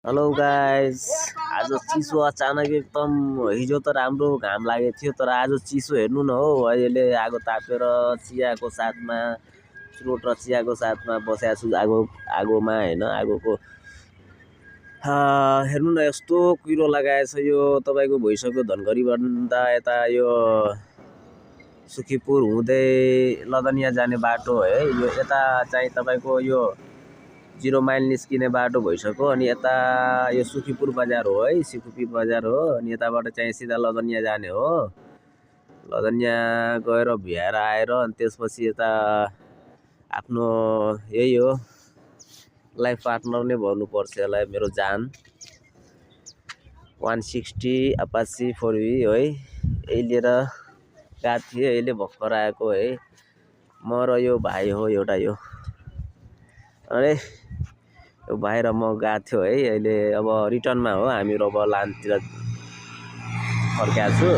Hello guys, आज चिसो अचानक एकदम हिजो त राम्रो घाम लागेको थियो तर आज चिसो हेर्नु न हो। अहिले आगो तापेर चियाको साथमा चुरोट र चियाको साथमा बसेको छु आगोमा हैन। आगोको हेर्नु न यस्तो कुहिरो लगाएछ। यो तपाईको भइसक्यो धनगढीभन्दा यता यो सुखीपुर हुँदै लदनिया जाने बाटो है। यो यता चाहिँ तपाईको यो 0 माइल निस्किने बाटो भइसक्यो। अनि यता यो सुखीपुर बजार हो है, सुखीपुर बजार हो। अनि यताबाट चाहिँ सिधा लदनिया जाने हो। लदनिया गएर भ्याएर आएर अनि त्यसपछि यता आफ्नो यही हो लाइफ पार्टनर नै भन्नुपर्छ यसलाई, मेरो जान 160 अपाची 4V है। यही लिएर गएको थिएँ, यसले भर्खर आएको है। म र यो भाइ हो एउटा यो। अरे यो भाइ र म गएको थियो है। अहिले अब रिटर्नमा हो, हामीहरू अब लानतिर फर्केको छु।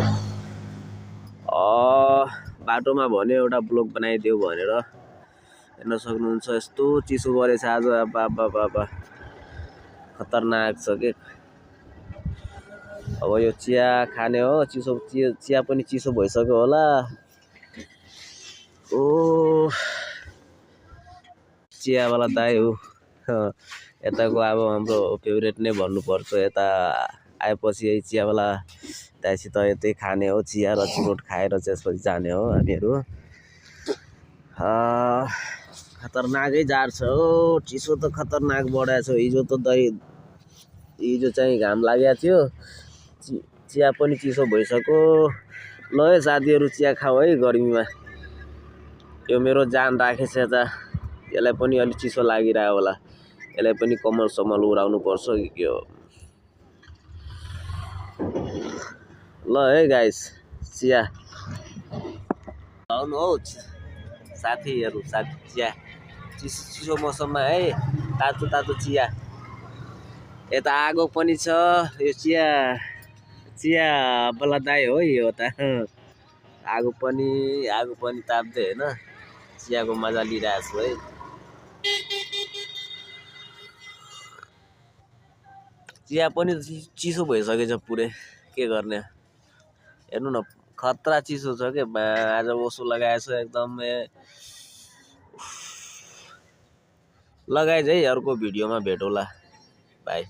बाटोमा भन्यो एउटा ब्लग बनाइदेऊ भनेर, हेर्न सक्नुहुन्छ यस्तो चिसो गरेछ आज। बाबा खतरनाक छ के। अब यो चिया खाने हो, चिसो चिया पनि चिसो भइसक्यो होला। चियावाला दाइ हो यताको, अब हाम्रो फेभरेट नै भन्नुपर्छ। यता आएपछि यही चियावाला दाइसित यतै खाने हो, चिया र चुरोट खाएर त्यसपछि जाने हो हामीहरू। खतरनाकै जार छ हो, चिसो त खतरनाक बढाएको छ। हिजो चाहिँ घाम लागेको थियो, चिया पनि चिसो भइसक्यो। ल है साथीहरू, चिया खाऊ है गर्मीमा। यो मेरो जान राखेछ यता, यसलाई पनि अलि चिसो लागिरहेको होला। यसलाई पनि कम्मल सम्मल उडाउनु पर्छ के हो। ल है गाइस, चिया आउनु हौ साथीहरू, चिया चिसो मौसममा है, तातो चिया। यता आगो पनि छ। यो चिया वाला दाइ हो यो त। आगो पनि ताप्दै हैन, चियाको मजा लिइरहेको छु है। चिया पनि चिसो भइसकेछ पुरै, के गर्ने। हेर्नु न खतरा चिसो छ के। आज ओसो लगाएछ एकदमै। लगाइज है, अर्को भिडियोमा भेटौँला, बाई।